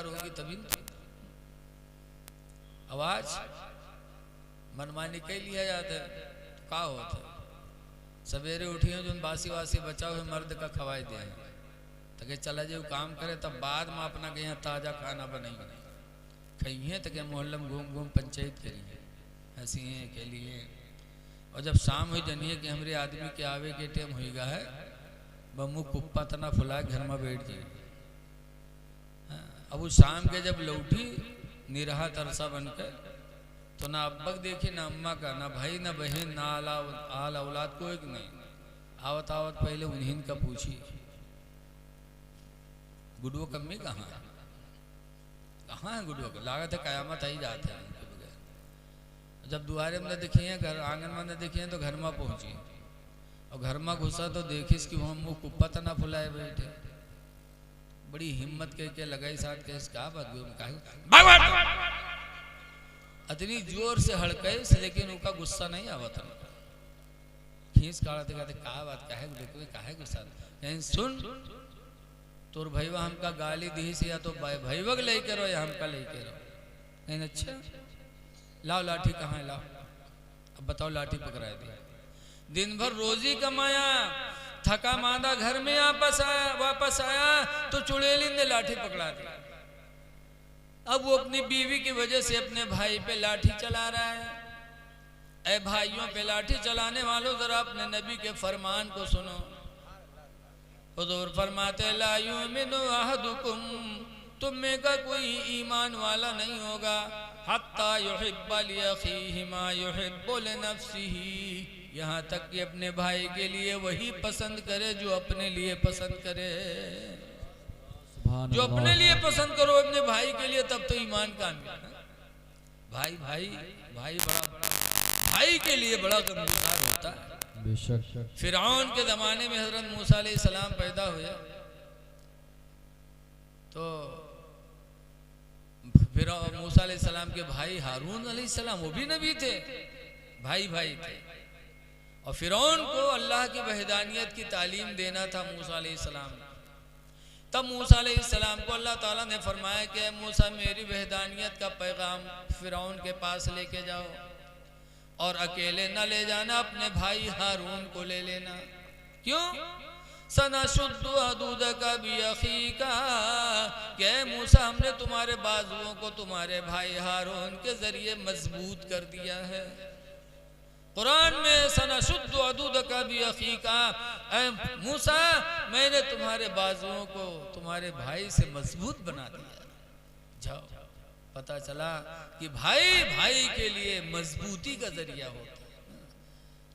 होगी तभी आवाज मनमानी कह लिया जाता है तो का होता है। सवेरे उठी हो जो बासी वासी बचा हुए मर्द का खवाई दिया तो के चला जाओ काम करे तब बाद में अपना के यहाँ ताज़ा खाना बनाइए खाइए तो के मोहल्ला में घूम घूम पंचायत करिए हंसिए के लिए। और जब शाम हुई जनिए कि हमारे आदमी के आवे के टाइम होगा है बमू कुप्पा तना फुला घर में बैठ जाए। अब उस शाम के जब लौटी निरहा तरसा बनकर तो ना अब्बक देखी ना अम्मा का ना भाई ना बहन ना आल औलाद को एक नहीं। आवत आवत पहले उन्हीं का पूछी गुडुओ कम्मी कहाँ है गुडुओ का लागत है कयामत आई जाते हैं उनके बगैर। जब दुआरे में देखिए घर आंगन में देखिए तो घर में पहुंची और घर में घुसा तो देखिस कि वहाँ मुँह कुप्पा तना फुलाए बैठे। बड़ी हिम्मत के लगाई साथ के क्या बात इतनी जोर से हड़के लेकिन उनका गुस्सा नहीं आवा था। खींच काढ़ते कहते कहा बात काहे गुस्सा कहीं सुन तोर भैया हमका गाली दी से या तो भैवक ले करो या हमका ले करो कहीं। अच्छा लाओ लाठी कहाँ लाओ अब बताओ लाठी पकड़ा दी। दिन भर रोजी कमाया थका मांदा घर में वापस आया तो चुड़ैली ने लाठी पकड़ा दी। अब वो अपनी बीवी की वजह से अपने भाई पे लाठी चला रहा है। ऐ भाइयों पे लाठी चलाने वालों जरा अपने नबी के फरमान को सुनो। हुजूर फरमाते ला युमिनु अहदुकुम तुम में का कोई ईमान वाला नहीं होगा हत्ता युहिब्बा लिअखीहि मा युहिब्बु लिनफ्सिही यहाँ तक कि अपने भाई के लिए वही पसंद करे जो अपने लिए पसंद करे। जो अपने लिए पसंद करो अपने भाई के लिए तब तो ईमान कामिल। भाई भाई भाई बड़ा भाई के लिए बड़ा गमगीन होता है। फिरौन के जमाने में हजरत मूसा अलैहिस्सलाम पैदा हुए तो फिर मूसा अलैहिस्सलाम के भाई हारून अलैहिस्सलाम वो भी नबी थे भाई भाई थे। और फिरौन को अल्लाह की वहदानियत की तालीम देना था मूसा अलैहिस्सलाम। तब मूसा अलैहिस्सलाम को अल्लाह ताला ने फरमाया कि मूसा मेरी वहदानियत का पैगाम फिरौन के पास लेके जाओ और अकेले न ले जाना अपने भाई हारून को ले लेना। क्यों सनशुद्दु अदूदका बिअखीका कि मूसा हमने तुम्हारे बाजुओं को तुम्हारे भाई हारून के जरिए मजबूत कर दिया है। कुरान में सनशुद्दु अदूदका बिअखीका मूसा मैंने तुम्हारे बाजुओं को तुम्हारे भाई से मजबूत बना दिया। जाओ पता चला कि भाई भाई के लिए मजबूती का जरिया होता है।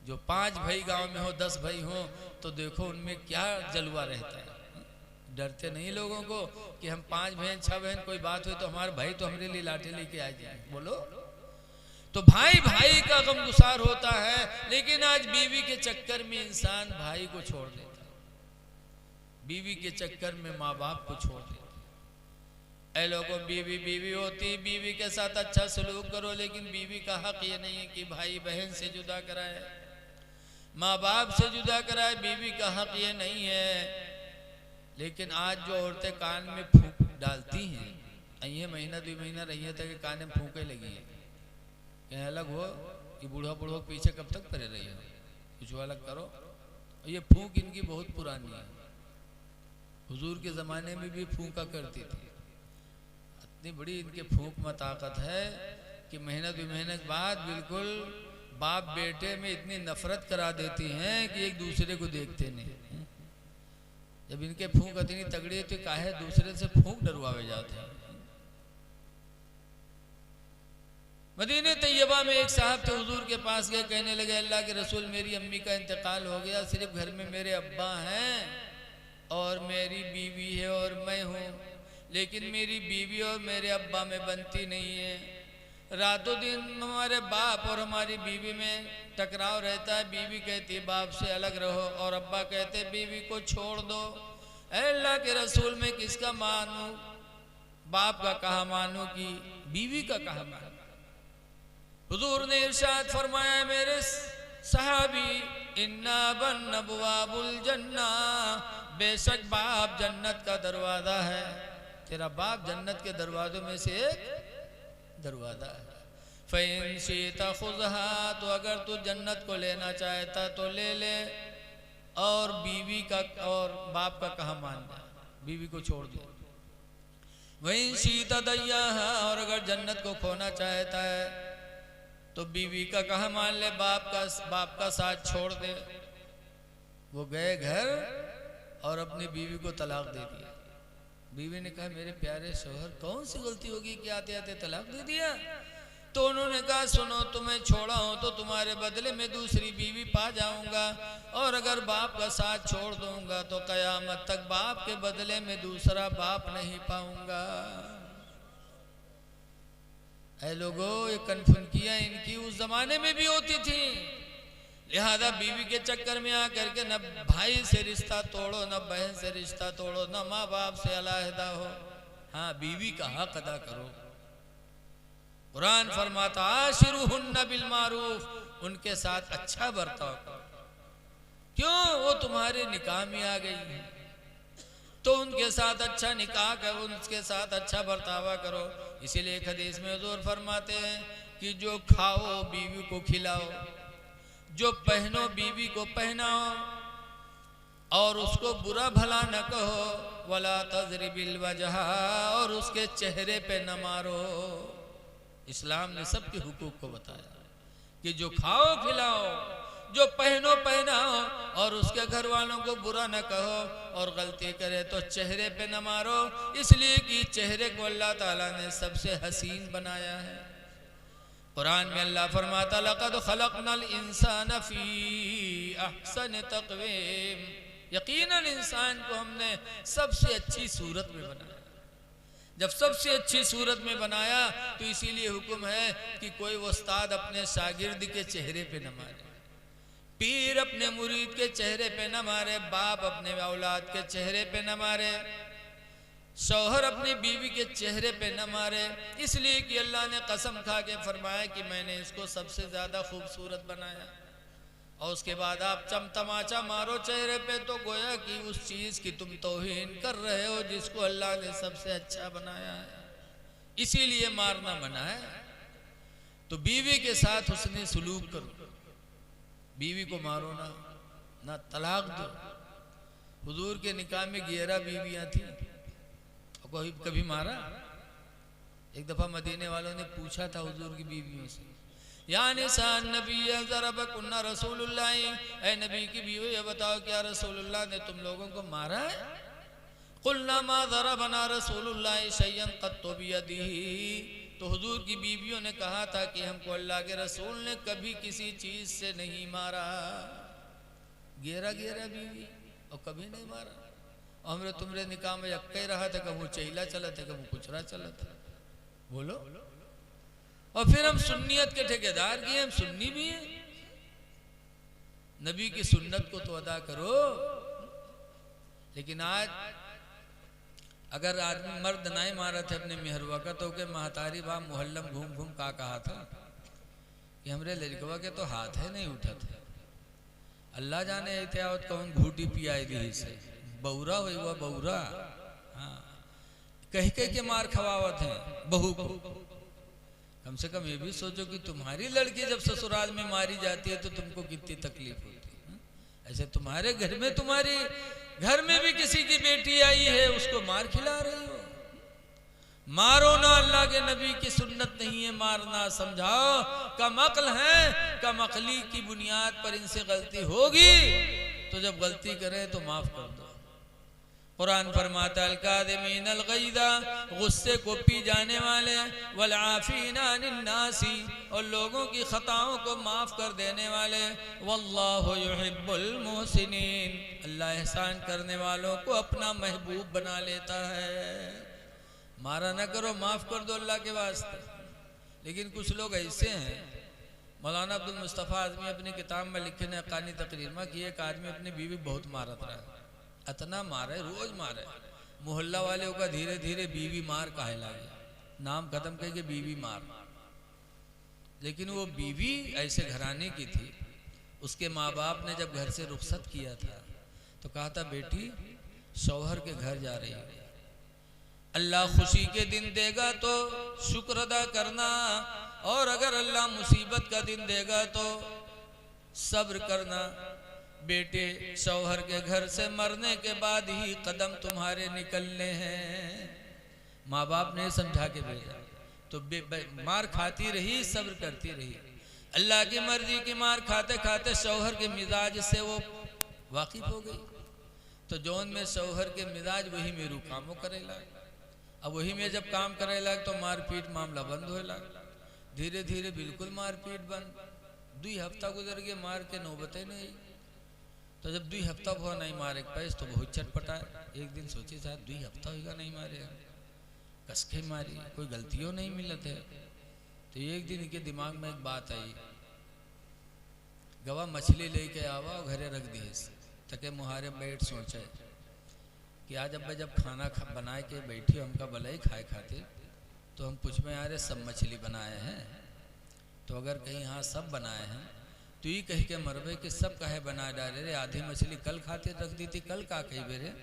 जो 5 भाई गांव में हो 10 भाई हो तो देखो उनमें क्या जलवा रहता है। डरते नहीं लोगों को कि हम 5 बहन 6 बहन कोई बात हुई तो हमारे भाई तो हमारे लिए लाठी लेके आ जाए बोलो। तो भाई भाई का गमगुसार होता है लेकिन आज बीवी के चक्कर में इंसान भाई को छोड़ देता है। बीवी के चक्कर में माँ बाप को छोड़ देता है। ऐ लोगों बीवी बीवी होती बीवी के साथ अच्छा सलूक करो लेकिन बीवी का हक ये नहीं है कि भाई बहन से जुदा कराए माँ बाप से जुदा कराए। बीवी का हक ये नहीं है। लेकिन आज जो औरतें कान में फूंक डालती हैं ये महीना 2 महीना रही है तक कान में फूंके लगी है कहीं अलग हो कि बूढ़ा बूढ़ो पीछे कब तक पड़े रही है कुछ अलग करो। ये फूंक इनकी बहुत पुरानी है। हुजूर के ज़माने में भी फूंका करती थी। इतनी बड़ी इनके फूंक में ताकत है कि महीना 2 महीने के बाद बिल्कुल बाप बेटे में इतनी नफरत करा देती हैं कि एक दूसरे को देखते नहीं। जब इनके फूंक इतनी तगड़ी है तो काहे दूसरे से फूंक डरवावे जाते हैं। मदीने तैयबा में एक साहब थे हुजूर के पास गए कहने लगे अल्लाह के रसूल मेरी अम्मी का इंतकाल हो गया सिर्फ घर में मेरे अब्बा हैं और मेरी बीवी है और मैं हूँ लेकिन मेरी बीवी और मेरे अब्बा में बनती नहीं है। रातों दिन हमारे बाप और हमारी बीवी में टकराव रहता है। बीवी कहती बाप से अलग रहो और अब्बा कहते बीवी को छोड़ दो। अल्लाह के रसूल में किसका मानूं बाप का कहा मानूं कि बीवी का कहा मानूं। हुजूर ने इरशाद फरमाया मेरे सहाबी इन्ना बन नबवाबुल जन्ना बेशक बाप जन्नत का दरवाजा है। तेरा बाप जन्नत के दरवाजों में से एक दरवाजा है। फ़इन शीता खुज़हा, तो अगर तू जन्नत को लेना चाहता तो ले ले, और बीवी का और बाप का कहा मान जा, बीवी को छोड़ दे। वहीं शीता दैयाहा, और अगर जन्नत को खोना चाहता है तो बीवी का कहा मान ले, बाप का साथ छोड़ दे। वो गए घर और अपनी बीवी को तलाक दे दिया। बीवी ने कहा मेरे प्यारे शोहर कौन सी गलती होगी कि आते आते तलाक दे दिया? तो उन्होंने कहा सुनो, तुम्हें छोड़ा हूं तो तुम्हारे बदले में दूसरी बीवी पा जाऊंगा, और अगर बाप का साथ छोड़ दूंगा तो कयामत तक बाप के बदले में दूसरा बाप नहीं पाऊंगा। ऐ लोगों, ये कन्फुनकियां इनकी उस जमाने में भी होती थी। लिहाजा बीवी के चक्कर में आकर के न भाई से रिश्ता तोड़ो, न बहन से रिश्ता तोड़ो, न माँ बाप से अलहदा हो। हाँ, बीवी का हक अदा करो। कुरान फरमाता आशिरुहुन्ना बिल मारूफ, उनके साथ अच्छा बर्ताव करो। क्यों? वो तुम्हारे निकाह में आ गई है तो उनके साथ अच्छा निकाह करो, उनके साथ अच्छा बर्तावा करो। इसीलिए एक हदीस में हुजूर फरमाते हैं कि जो खाओ बीवी को खिलाओ, जो पहनो बीवी को पहनाओ, और उसको बुरा भला न कहो। वला तज़रिबिल वजह, और उसके चेहरे पे न मारो। इस्लाम ने सबके हुकूक को बताया कि जो खाओ खिलाओ, जो पहनो पहनाओ, और उसके घर वालों को बुरा न कहो, और गलती करे तो चेहरे पे न मारो, इसलिए कि चेहरे को अल्लाह ताला ने सबसे हसीन बनाया है। कुरान में अल्लाह फरमाता लक़द खलक़नल इंसान फ़ी अहसन तक़वीम, यकीनन इंसान को हमने सबसे अच्छी सूरत में बनाया। जब सबसे अच्छी सूरत में बनाया तो इसीलिए हुक्म है कि कोई उस्ताद अपने शागिर्द के चेहरे पे न मारे, पीर अपने मुरीद के चेहरे पे न मारे, बाप अपने औलाद के चेहरे पे न मारे, शौहर अपनी बीवी के चेहरे पे न मारे। इसलिए कि अल्लाह ने कसम खा के फरमाया कि मैंने इसको सबसे ज़्यादा खूबसूरत बनाया। और उसके बाद आप चमचमाचा मारो चेहरे पे तो गोया कि उस चीज़ की तुम तौहीन कर रहे हो जिसको अल्लाह ने सबसे अच्छा बनाया है। इसीलिए मारना मना है। तो बीवी के साथ उसने सलूक करो, बीवी को मारो ना तलाक दो। हुजूर के निकाह में 11 बीवियाँ थी, कोई कभी मारा? एक दफा मदीने वालों ने पूछा था हुजूर की बीवियों से, या निसान नबी ज़रबकुन्ना रसूलुल्लाह, ऐ नबी की बीवी ये बताओ क्या रसूलुल्लाह ने तुम लोगों को मारा है? कुल्ना मा ज़रबना रसूलुल्लाह शय्यन क़त्तु बियदिही, तो हुजूर की बीवियों ने कहा था कि हमको अल्लाह के रसूल ने कभी किसी चीज़ से नहीं मारा। 11 बीवी और कभी नहीं मारा। हमरे तुमरे निकाह में यक्का ही रहा था, कभी चैला चला था, कभी कुचरा चला था। बोलो। और फिर हम सुन्नियत के ठेकेदार की, हम सुन्नी भी हैं। नबी की सुन्नत को तो अदा करो। लेकिन आज अगर आदमी मर्द नहीं मारा थे अपने मेहरुआ का तो के महतारी बा मोहल्लम घूम घूम का कहा था कि हमरे लड़कवा के तो हाथ है नहीं उठा थे। अल्लाह जाने एहतियात कौन घूटी पियाई दी से बौरा हुआ बौरा। हाँ, कह के मार खवावत है बहू को। कम से कम ये भी सोचो कि तुम्हारी लड़की जब ससुराल में मारी जाती है तो तुमको कितनी तकलीफ होती है। ऐसे तुम्हारे घर में, तुम्हारी घर में भी किसी की बेटी आई है, उसको मार खिला रही हो। मारो ना, अल्लाह के नबी की सुन्नत नहीं है मारना। समझाओ कम अक्ल है, कम अक्ली की बुनियाद पर इनसे गलती होगी तो जब गलती करें तो माफ कर दो। कुरान फरमाता अल-काज़िमीन अल-ग़ैज़, गुस्से को पी जाने वाले, वल आफ़ीना अनिन नासी, और लोगों की खताओं को माफ़ कर देने वाले, वल्लाहु युहिब्बुल मुहसिनीन, अल्लाह एहसान करने वालों को अपना महबूब बना लेता है। मारा न करो, माफ़ कर दो अल्लाह के वास्ते। लेकिन कुछ लोग ऐसे हैं, मौलाना अब्दुल मुस्तफ़ा आज़मी अपनी किताब में लिखे ने हक़ानी तकरीर में कि एक आदमी अपनी बीवी बहुत मारत रहा है, इतना मारे, रोज मारे। मोहल्ला वाले का धीरे धीरे बीवी मार कहे लगे, नाम खत्म करके बीवी मार। लेकिन वो बीवी ऐसे घराने की थी, उसके माँ बाप ने जब घर से रुखसत किया था तो कहा था बेटी शौहर के घर जा रही है, अल्लाह खुशी के दिन देगा तो शुक्र अदा करना, और अगर अल्लाह मुसीबत का दिन देगा तो सब्र करना। बेटे, शौहर के घर से मरने के बाद ही कदम तुम्हारे निकलने हैं। माँ बाप ने समझा के भेजा तो मार खाती रही, सब्र करती रही। अल्लाह की मर्जी की मार खाते खाते शौहर के मिजाज से वो वाकिफ हो गई। तो जौन में शौहर के मिजाज वही मेरू कामों करे लग। अब वही में जब काम करे लग तो मारपीट मामला बंद हो लग। धीरे धीरे बिल्कुल मारपीट बंद। 2 हफ्ता गुजर गए, मार के नौबते नहीं। तो जब 2 हफ्ता हुआ नहीं मारे पैस तो बहुत चटपटा। एक दिन सोचे साहब 2 हफ्ता होगा नहीं मारे, कसके मारी, कोई गलतियों नहीं मिलत है। तो एक दिन इनके दिमाग में एक बात आई, गवा मछली लेके आवा और घरे रख दिए तके मुहारे बैठ सोचे कि आज अब जब खाना बनाए के बैठी हमका भले खाए खाते तो हम पूछ में यार सब मछली बनाए हैं। तो अगर कहीं हाँ सब बनाए हैं तो ये कह के मरबे कि सब काहे बना डाले रे, आधी मछली कल खाते रख दी थी, कल का कही बेरे।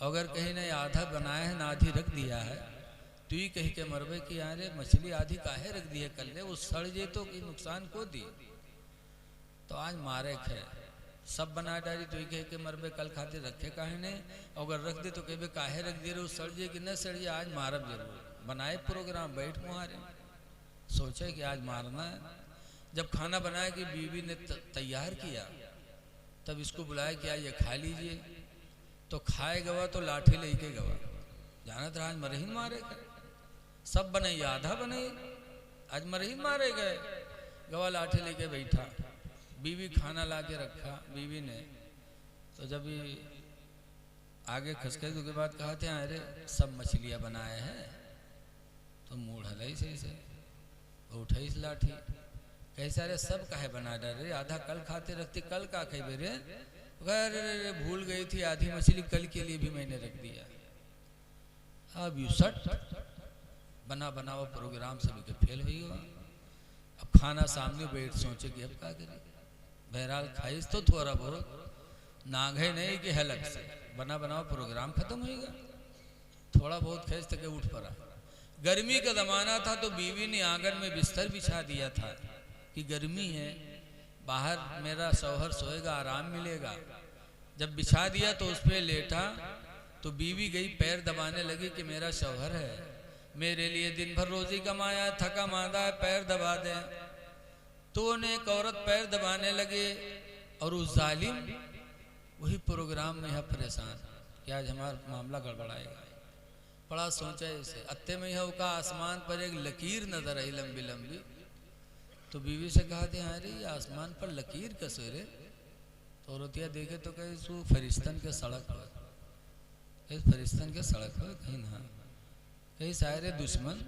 अगर कहीं नहीं आधा बनाए हैं ना आधी रख दिया है तो ये कह के मरबे कि यार मछली आधी काहे रख दी है कल ले, वो सड़ जे तो कि नुकसान को दी। तो आज मारे खे सब बना डाली तो ये कह के मरबे कल खाते रखे काहे नहीं, अगर रख दे तो कहे काहे रख दे रहे, सड़ जे कि न सड़ जे, आज मारब जरूर। बनाए प्रोग्राम, बैठ मुहारे सोचे कि आज मारना है। जब खाना बनाया कि बीवी ने तैयार किया तब इसको बुलाया कि ये खा लीजिए। तो खाए गवा तो लाठी लेके गवा, जानत रहा आज मरहीन मारे गए। सब बनाई आधा बनाई, आज मरहीन मारे गए। गवा लाठी लेके बैठा, बीवी खाना ला के रखा बीवी ने। तो जब ये आगे खसके के बाद कहा थे अरे सब मछलियाँ बनाए हैं, तो मूढ़ हलाई से उठाई इस लाठी, कैसे अरे सब काहे बना डाले, आधा कल खाते रखते, कल का कहे बेरे, अरे भूल गई थी आधी मछली कल के लिए भी मैंने रख दिया। अब यू सट बना बनाओ प्रोग्राम सभी के फेल हुई हुआ। अब खाना सामने बैठ सोचे कि अब क्या करें, बहरहाल खाइस तो थोड़ा बहुत नाघे नहीं कि हलक से बना बनाओ प्रोग्राम खत्म होगा। थोड़ा बहुत खाइस तक उठ पड़ा। गर्मी का जमाना था तो बीवी ने आंगन में बिस्तर बिछा दिया था कि गर्मी है, बाहर मेरा शौहर सोएगा, आराम मिलेगा। जब बिछा दिया तो उस पर लेटा तो बीवी गई पैर दबाने लगी कि मेरा शौहर है, मेरे लिए दिन भर रोजी कमाया, थका मांदा है, पैर दबा दे। तो उन्हें एक औरत पैर दबाने लगे और उस जालिम वही प्रोग्राम में है परेशान कि आज हमारा मामला गड़बड़ाएगा। बड़ा सोचा इसे अत्ते में यह का आसमान पर एक लकीर नजर आई लंबी लंबी। तो बीवी से कहा थे अरे ये आसमान पर लकीर कैसे रे। तो औरतिया देखे तो कहे सु फरिश्तन के सड़क पर, कहीं फरिश्तन के सड़क पर कहीं ना, कहीं सारे दुश्मन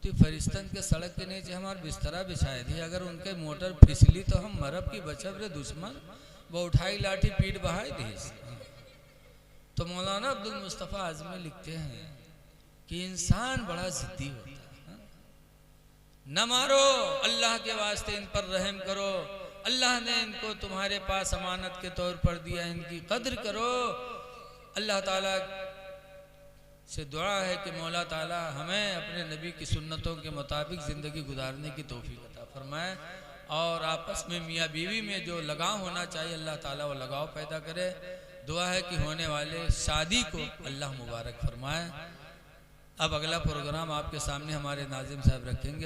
तो फरिश्तन के सड़क के नीचे हमारे बिस्तरा बिछाए थी, अगर उनके मोटर फिसली तो हम मरब की बचब रे दुश्मन। वो उठाई लाठी पीठ बहाई दी। तो मौलाना अब्दुल मुस्तफ़ा आज़मी लिखते हैं कि इंसान बड़ा जिद्दी होता है। न मारो, अल्लाह के वास्ते इन पर रहम करो, अल्लाह ने इनको तुम्हारे पास अमानत के तौर पर दिया, इनकी कद्र करो। अल्लाह ताला से दुआ है कि मौला ताला हमें अपने नबी की सुन्नतों के मुताबिक ज़िंदगी गुजारने की तौफीक अता फरमाए, और आपस में मियाँ बीवी में जो लगाव होना चाहिए अल्लाह ताला वो लगाव पैदा करे। दुआ है कि होने वाले शादी को अल्लाह मुबारक फरमाए। अब अगला प्रोग्राम आपके सामने हमारे नाजिम साहब रखेंगे।